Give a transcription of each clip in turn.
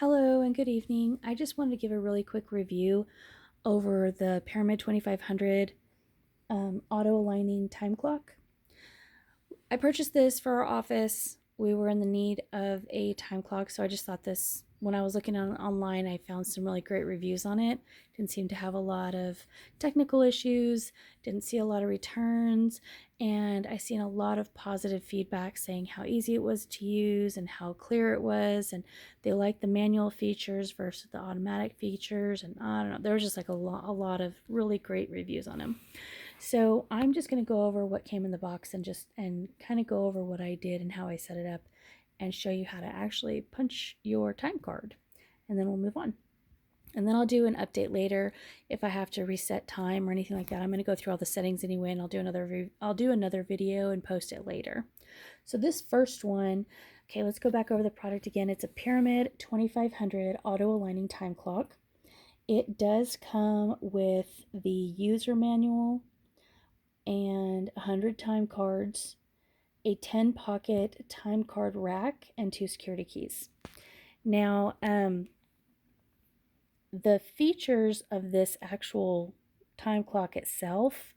Hello and good evening. I just wanted to give a really quick review over the Pyramid 2500 auto aligning time clock. I purchased this for our office. We were in the need of a time clock, so I just thought this, when I was looking online, I found some really great reviews on it. Didn't seem to have a lot of technical issues, didn't see a lot of returns, and I seen a lot of positive feedback saying how easy it was to use and how clear it was, and they liked the manual features versus the automatic features, and I don't know, there was just like a lot of really great reviews on them. So I'm just going to go over what came in the box and kind of go over what I did and how I set it up and show you how to actually punch your time card. And then we'll move on. And then I'll do an update later if I have to reset time or anything like that. I'm going to go through all the settings anyway, and I'll do another video and post it later. So this first one, okay, let's go back over the product again. It's a Pyramid 2500 auto aligning time clock. It does come with the user manual and 100 time cards, a 10 pocket time card rack, and 2 security keys. Now, the features of this actual time clock itself,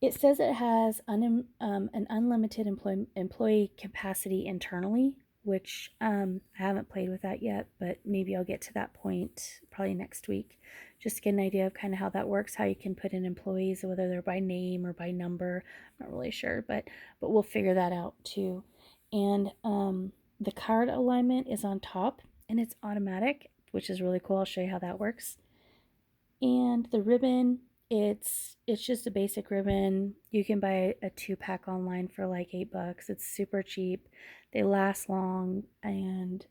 it says it has an unlimited employee capacity internally, which I haven't played with that yet, but maybe I'll get to that point probably next week, just to get an idea of kind of how that works, how you can put in employees, whether they're by name or by number. I'm not really sure, but we'll figure that out too. And the card alignment is on top, and it's automatic, which is really cool. I'll show you how that works. And the ribbon, it's just a basic ribbon. You can buy a 2-pack online for like $8. It's super cheap. They last long, and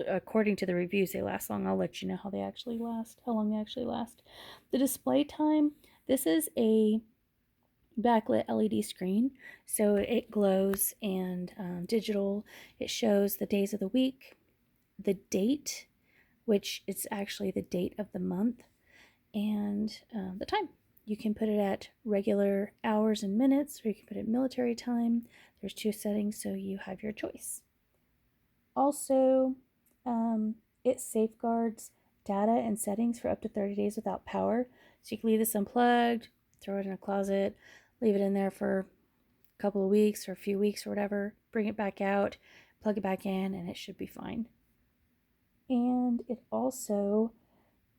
according to the reviews, they last long. I'll let you know how long they actually last. The display time, this is a backlit LED screen, so it glows and digital. It shows the days of the week, the date, which is actually the date of the month, and the time. You can put it at regular hours and minutes, or you can put it military time. There's 2 settings, so you have your choice. Also, it safeguards data and settings for up to 30 days without power. So you can leave this unplugged, throw it in a closet, leave it in there for a couple of weeks or a few weeks or whatever, bring it back out, plug it back in, and it should be fine. And it also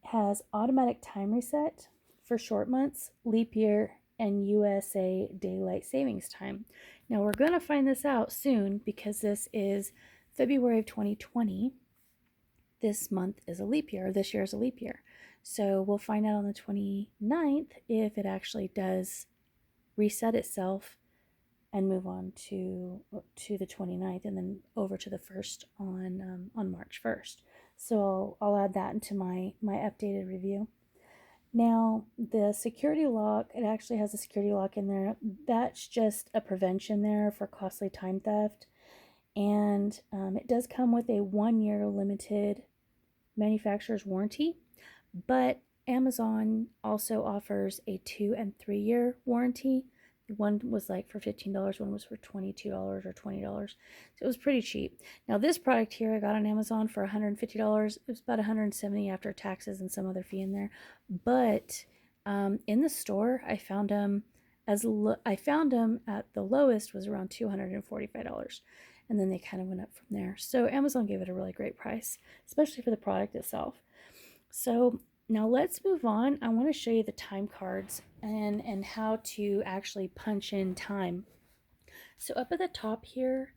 has automatic time reset for short months, leap year, and USA daylight savings time. Now we're going to find this out soon because this is February of 2020. This month is a leap year, or this year is a leap year. So we'll find out on the 29th if it actually does reset itself and move on to the 29th and then over to the 1st on March 1st. So I'll add that into my updated review. Now, the security lock, it actually has a security lock in there. That's just a prevention there for costly time theft. And it does come with a 1-year limited manufacturer's warranty, but Amazon also offers a 2 and 3 year warranty. One was like for $15, one was for $22 or $20. So it was pretty cheap. Now this product here I got on Amazon for $150. It was about $170 after taxes and some other fee in there. But in the store, I found them at the lowest was around $245. And then they kind of went up from there. So Amazon gave it a really great price, especially for the product itself. So now let's move on. I want to show you the time cards and how to actually punch in time. So up at the top here,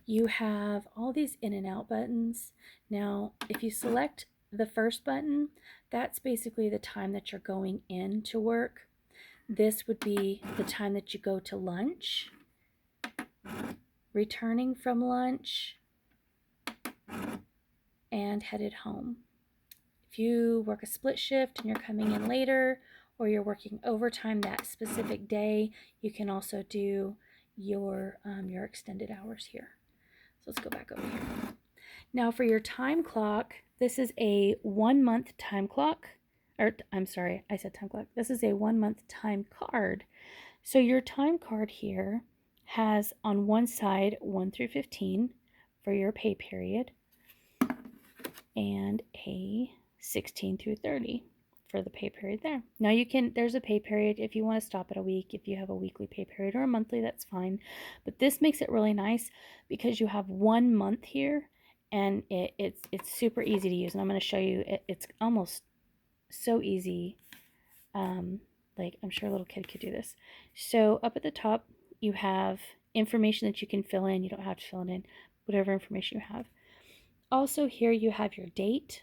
you have all these in and out buttons. Now, if you select the first button, that's basically the time that you're going in to work. This would be the time that you go to lunch, returning from lunch, and headed home. If you work a split shift and you're coming in later, or you're working overtime that specific day, you can also do your extended hours here. So let's go back over here. Now for your time clock, this is a 1-month time clock. Or I'm sorry, I said time clock. This is a 1-month time card. So your time card here has on one side 1 through 15 for your pay period. and a 16 through 30 for the pay period there. Now there's a pay period if you want to stop at a week, if you have a weekly pay period or a monthly, that's fine. But this makes it really nice because you have 1 month here, and it's super easy to use. And I'm going to show you, it's almost so easy. Like I'm sure a little kid could do this. So up at the top, you have information that you can fill in. You don't have to fill it in, whatever information you have. Also here you have your date,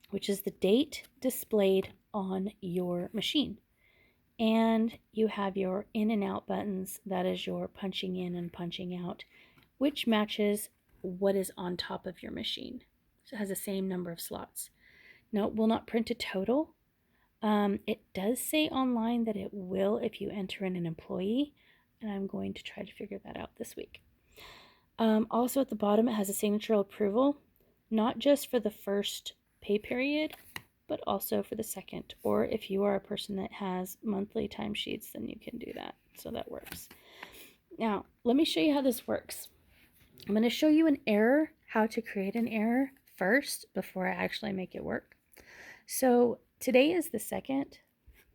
which is the date displayed on your machine. And you have your in and out buttons. That is your punching in and punching out, which matches what is on top of your machine. So it has the same number of slots. Now it will not print a total. It does say online that it will if you enter in an employee, and I'm going to try to figure that out this week. Also at the bottom, it has a signature approval, not just for the first pay period, but also for the second. Or if you are a person that has monthly timesheets, then you can do that. So that works. Now, let me show you how this works. I'm going to show you an error, how to create an error first before I actually make it work. So today is the 2nd,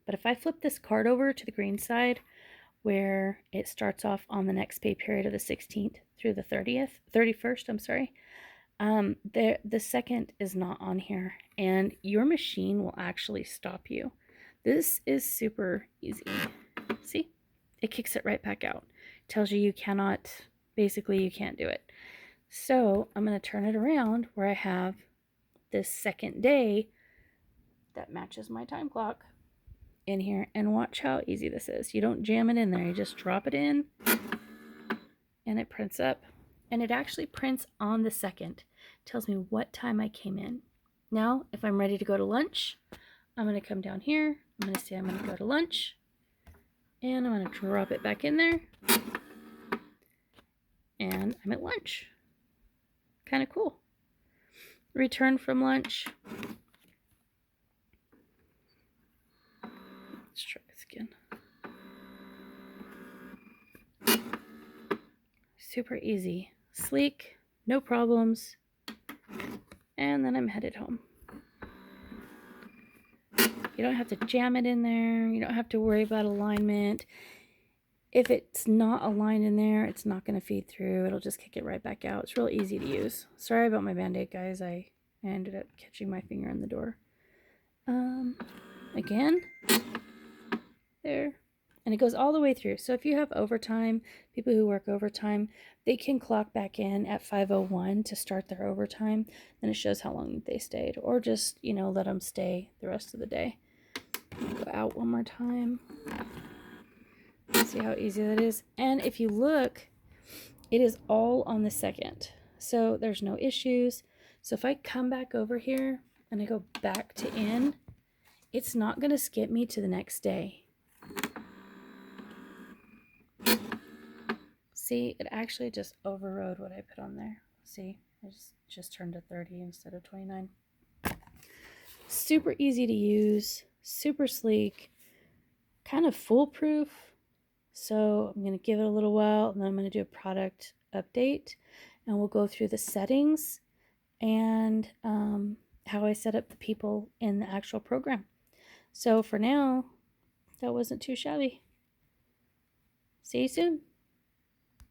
but if I flip this card over to the green side where it starts off on the next pay period of the 16th through the 31st, I'm sorry, the 2nd is not on here, and your machine will actually stop you. This is super easy. See? It kicks it right back out. It tells you you cannot, basically you can't do it. So I'm going to turn it around where I have this 2nd day that matches my time clock in here, and watch how easy this is. You don't jam it in there, you just drop it in and it prints up, and it actually prints on the 2nd. It tells me what time I came in. Now if I'm ready to go to lunch, I'm going to come down here, I'm going to say I'm going to go to lunch, and I'm going to drop it back in there, and I'm at lunch. Kind of cool. Return from lunch. Let's try this again. Super easy, sleek, no problems, and then I'm headed home. You don't have to jam it in there. You don't have to worry about alignment. If it's not aligned in there, it's not going to feed through. It'll just kick it right back out. It's real easy to use. Sorry about my Band-Aid, guys. I ended up catching my finger in the door. Again, there. And it goes all the way through. So if you have overtime, people who work overtime, they can clock back in at 5:01 to start their overtime. Then it shows how long they stayed. Or just, let them stay the rest of the day. Go out one more time. See how easy that is? And if you look, it is all on the 2nd. So there's no issues. So if I come back over here and I go back to in, it's not going to skip me to the next day. See, it actually just overrode what I put on there. See, I just turned to 30 instead of 29. Super easy to use, super sleek, kind of foolproof. So I'm going to give it a little while, and then I'm going to do a product update, and we'll go through the settings and how I set up the people in the actual program. So for now, that wasn't too shabby. See you soon.